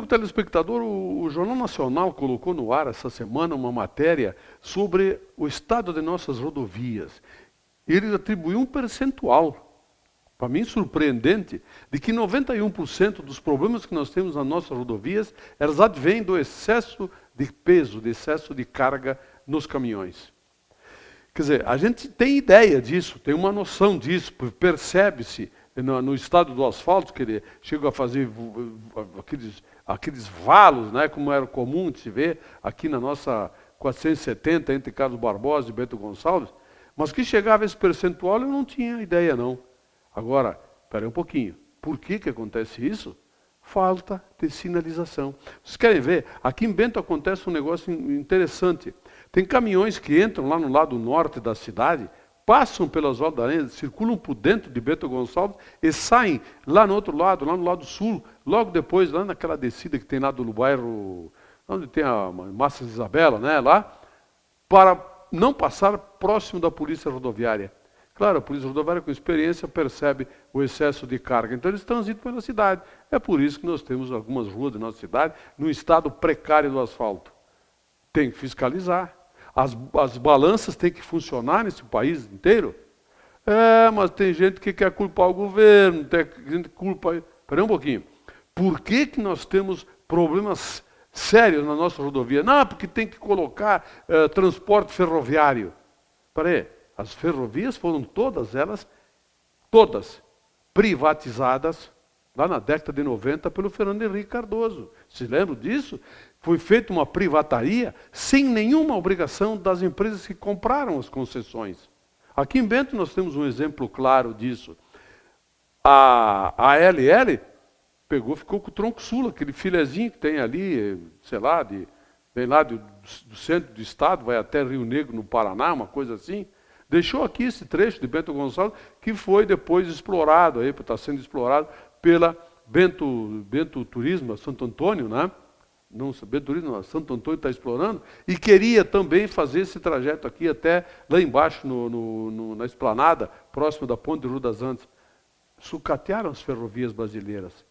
amigo telespectador, o Jornal Nacional colocou no ar essa semana uma matéria sobre o estado de nossas rodovias. Ele atribuiu um percentual, para mim surpreendente, de que 91% dos problemas que nós temos nas nossas rodovias, elas advêm do excesso de peso, do excesso de carga nos caminhões. Quer dizer, a gente tem ideia disso, tem uma noção disso, percebe-se no estado do asfalto, que ele chega a fazer aqueles valos, né, como era comum de se ver aqui na nossa 470, entre Carlos Barbosa e Bento Gonçalves, mas que chegava esse percentual eu não tinha ideia não. Agora, espera um pouquinho, por que acontece isso? Falta de sinalização. Vocês querem ver? Aqui em Bento acontece um negócio interessante. Tem caminhões que entram lá no lado norte da cidade, passam pelas Oswaldo Aranha, circulam por dentro de Bento Gonçalves e saem lá no outro lado, lá no lado sul, logo depois, lá naquela descida que tem lá do bairro, onde tem a Massa Isabela, né, lá, para não passar próximo da polícia rodoviária. Claro, a polícia rodoviária com experiência percebe o excesso de carga, então eles transitam pela cidade. É por isso que nós temos algumas ruas da nossa cidade num estado precário do asfalto. Tem que fiscalizar. As balanças têm que funcionar nesse país inteiro. Mas tem gente que quer culpar o governo, tem gente que culpa... Espera um pouquinho. Por que nós temos problemas sérios na nossa rodovia? Não, porque tem que colocar transporte ferroviário. Espera aí, as ferrovias foram todas elas, privatizadas, lá na década de 90, pelo Fernando Henrique Cardoso. Se lembram disso? Foi feita uma privataria sem nenhuma obrigação das empresas que compraram as concessões. Aqui em Bento nós temos um exemplo claro disso. A ALL ficou com o tronco sul, aquele filezinho que tem ali, sei lá, vem lá do centro do estado, vai até Rio Negro, no Paraná, uma coisa assim. Deixou aqui esse trecho de Bento Gonçalves, que foi depois explorado, está sendo explorado pela Bento Turismo, Santo Antônio, né? Não, Bento Turismo, Santo Antônio está explorando, e queria também fazer esse trajeto aqui até lá embaixo, na esplanada, próximo da Ponte de Rio das Antas. Sucatearam as ferrovias brasileiras.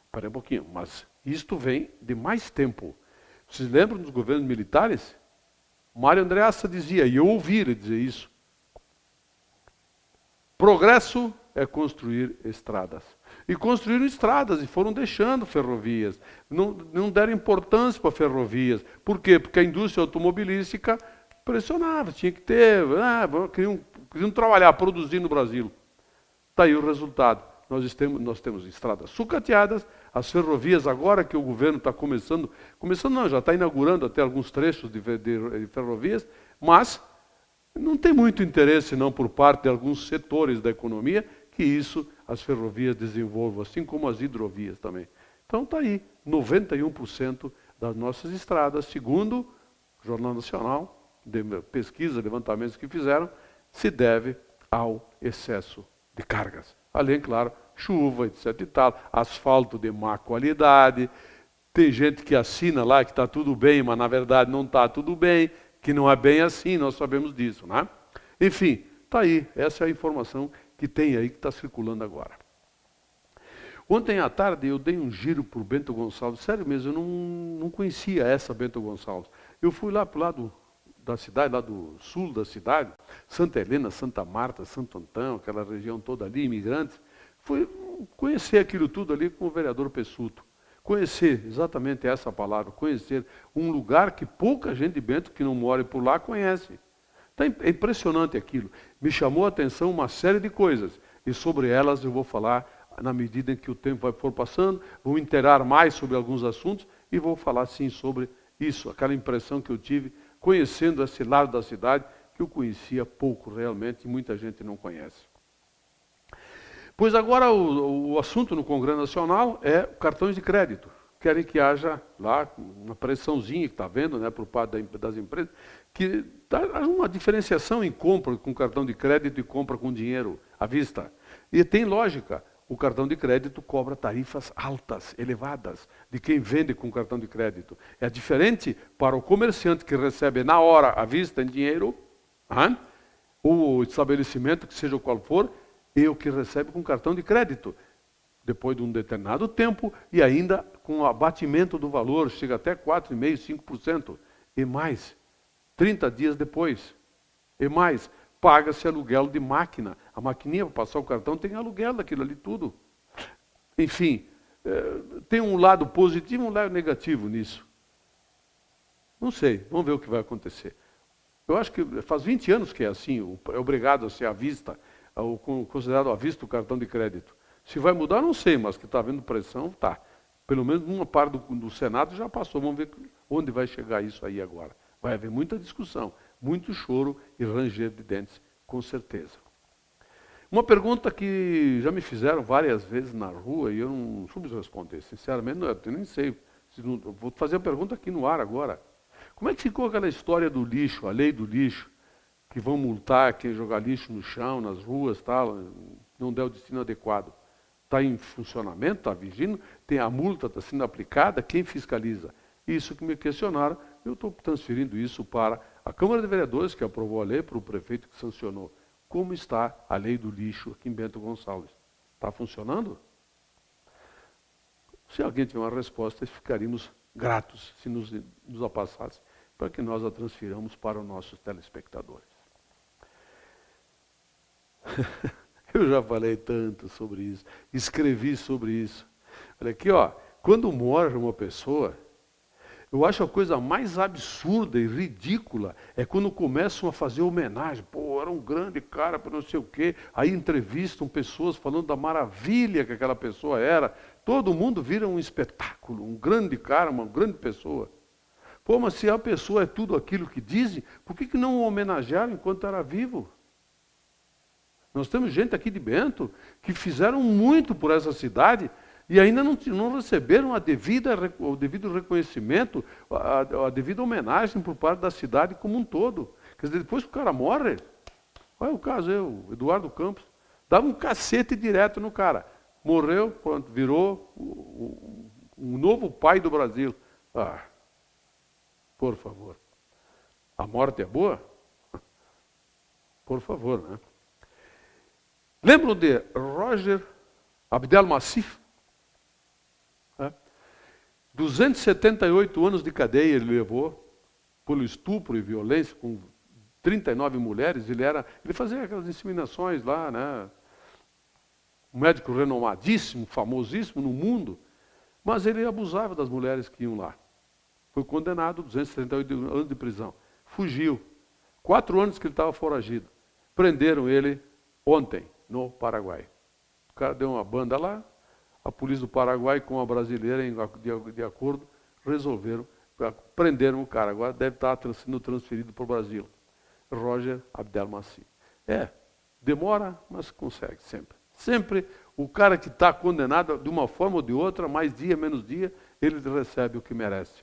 Espera um pouquinho, mas isto vem de mais tempo. Vocês lembram dos governos militares? Mário Andreassa dizia, e eu ouvi ele dizer isso, progresso é construir estradas. E construíram estradas e foram deixando ferrovias. Não deram importância para ferrovias. Por quê? Porque a indústria automobilística pressionava, tinha que ter, queriam trabalhar, produzir no Brasil. Está aí o resultado. Nós temos estradas sucateadas, as ferrovias agora que o governo está começando não, já está inaugurando até alguns trechos de ferrovias, mas não tem muito interesse não por parte de alguns setores da economia que isso as ferrovias desenvolvam, assim como as hidrovias também. Então está aí, 91% das nossas estradas, segundo o Jornal Nacional, de pesquisa, levantamentos que fizeram, se deve ao excesso de cargas. Além, claro, chuva, etc e tal, asfalto de má qualidade, tem gente que assina lá que está tudo bem, mas na verdade não está tudo bem, que não é bem assim, nós sabemos disso, né? Enfim, está aí, essa é a informação que tem aí, que está circulando agora. Ontem à tarde eu dei um giro por Bento Gonçalves, sério mesmo, eu não conhecia essa Bento Gonçalves. Eu fui lá para o lado da cidade, lá do sul da cidade, Santa Helena, Santa Marta, Santo Antão, aquela região toda ali, imigrantes. Fui conhecer aquilo tudo ali com o vereador Pessuto. Conhecer, exatamente essa palavra, conhecer um lugar que pouca gente de Bento que não mora por lá conhece. É impressionante aquilo. Me chamou a atenção uma série de coisas. E sobre elas eu vou falar na medida em que o tempo for passando, vou inteirar mais sobre alguns assuntos e vou falar sim sobre isso, aquela impressão que eu tive conhecendo esse lado da cidade que eu conhecia pouco realmente e muita gente não conhece. Pois agora o assunto no Congresso Nacional é cartões de crédito. Querem que haja lá uma pressãozinha que está vendo, né, por parte das empresas, que há uma diferenciação em compra com cartão de crédito e compra com dinheiro à vista. E tem lógica. O cartão de crédito cobra tarifas altas, elevadas, de quem vende com cartão de crédito. É diferente para o comerciante que recebe na hora, à vista, em dinheiro, o estabelecimento, que seja qual for, e o que recebe com cartão de crédito. depois de um determinado tempo, e ainda com o abatimento do valor, chega até 4,5%, 5%, e mais, 30 dias depois, e mais, paga-se aluguel de máquina. A maquininha para passar o cartão tem aluguel daquilo ali tudo. Enfim, tem um lado positivo e um lado negativo nisso. Não sei, vamos ver o que vai acontecer. Eu acho que faz 20 anos que é assim, é obrigado a ser à vista, considerado à vista o cartão de crédito. Se vai mudar, não sei, mas que está havendo pressão, tá. Pelo menos uma parte do Senado já passou, vamos ver onde vai chegar isso aí agora. Vai haver muita discussão, muito choro e ranger de dentes, com certeza. Uma pergunta que já me fizeram várias vezes na rua e eu não soube responder, sinceramente, eu nem sei. Vou fazer a pergunta aqui no ar agora. Como é que ficou aquela história do lixo, a lei do lixo, que vão multar quem jogar lixo no chão, nas ruas, tal, não der o destino adequado? Está em funcionamento, está vigindo, tem a multa, está sendo aplicada, quem fiscaliza? Isso que me questionaram, eu estou transferindo isso para a Câmara de Vereadores, que aprovou a lei, para o prefeito que sancionou. Como está a lei do lixo aqui em Bento Gonçalves? Está funcionando? Se alguém tiver uma resposta, ficaríamos gratos se nos a passasse, para que nós a transfiramos para os nossos telespectadores. Eu já falei tanto sobre isso, escrevi sobre isso. Olha aqui, ó, quando morre uma pessoa, eu acho a coisa mais absurda e ridícula é quando começam a fazer homenagem. Pô, era um grande cara para não sei o quê. Aí entrevistam pessoas falando da maravilha que aquela pessoa era. Todo mundo vira um espetáculo, um grande cara, uma grande pessoa. Pô, mas se a pessoa é tudo aquilo que dizem, por que não o homenagearam enquanto era vivo? Nós temos gente aqui de Bento que fizeram muito por essa cidade e ainda não receberam o devido reconhecimento, a devida homenagem por parte da cidade como um todo. Quer dizer, depois que o cara morre, olha o caso, Eduardo Campos, dava um cacete direto no cara. Morreu, pronto, virou um novo pai do Brasil. Ah, por favor. A morte é boa? Por favor, né? Lembram de Roger Abdelmassih? 278 anos de cadeia ele levou pelo estupro e violência com 39 mulheres. Ele fazia aquelas inseminações lá, né? Um médico renomadíssimo, famosíssimo no mundo, mas ele abusava das mulheres que iam lá. Foi condenado, 238 anos de prisão. Fugiu. 4 anos que ele estava foragido. Prenderam ele ontem, no Paraguai. O cara deu uma banda lá, a polícia do Paraguai com a brasileira, de acordo, resolveram, prenderam o cara. Agora deve estar sendo transferido para o Brasil. Roger Abdelmassih. Demora, mas consegue sempre. Sempre o cara que está condenado de uma forma ou de outra, mais dia, menos dia, ele recebe o que merece.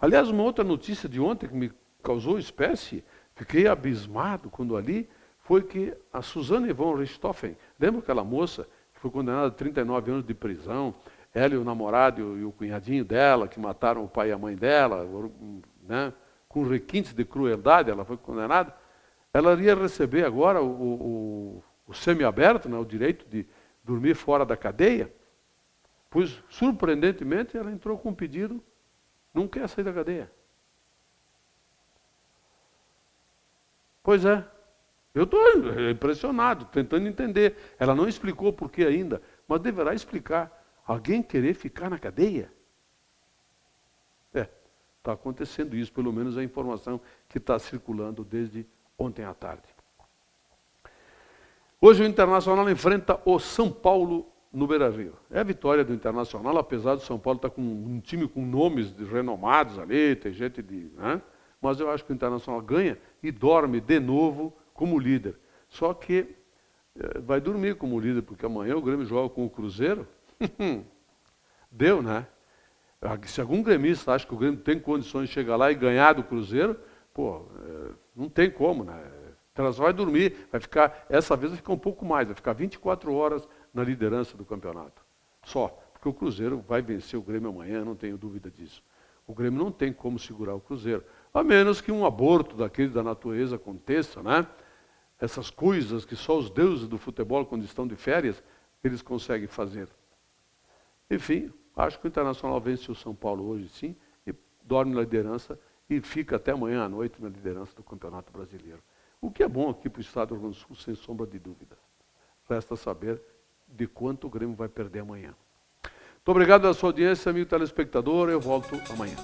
Aliás, uma outra notícia de ontem que me causou espécie, fiquei abismado quando ali, foi que a Suzane von Richthofen, lembra aquela moça que foi condenada a 39 anos de prisão, ela e o namorado e o cunhadinho dela, que mataram o pai e a mãe dela, né, com requintes de crueldade, ela foi condenada. Ela iria receber agora o semiaberto, né, o direito de dormir fora da cadeia, pois, surpreendentemente, ela entrou com um pedido, não quer sair da cadeia. Pois é. Eu estou impressionado, tentando entender. Ela não explicou por que ainda, mas deverá explicar. Alguém querer ficar na cadeia? Está acontecendo isso, pelo menos a informação que está circulando desde ontem à tarde. Hoje o Internacional enfrenta o São Paulo no Beira-Rio. É a vitória do Internacional, apesar do São Paulo estar com um time com nomes renomados ali, tem gente de... né? Mas eu acho que o Internacional ganha e dorme de novo como líder. Só que vai dormir como líder, porque amanhã o Grêmio joga com o Cruzeiro. Deu, né? Se algum gremista acha que o Grêmio tem condições de chegar lá e ganhar do Cruzeiro, não tem como, né? O Internacional vai dormir, vai ficar, essa vez vai ficar um pouco mais, vai ficar 24 horas na liderança do campeonato. Só, porque o Cruzeiro vai vencer o Grêmio amanhã, não tenho dúvida disso. O Grêmio não tem como segurar o Cruzeiro, a menos que um aborto daquele da natureza aconteça, né? Essas coisas que só os deuses do futebol, quando estão de férias, eles conseguem fazer. Enfim, acho que o Internacional vence o São Paulo hoje, sim, e dorme na liderança e fica até amanhã à noite na liderança do Campeonato Brasileiro. O que é bom aqui para o Estado do Rio Grande do Sul, sem sombra de dúvida. Resta saber de quanto o Grêmio vai perder amanhã. Muito obrigado pela sua audiência, amigo telespectador. Eu volto amanhã.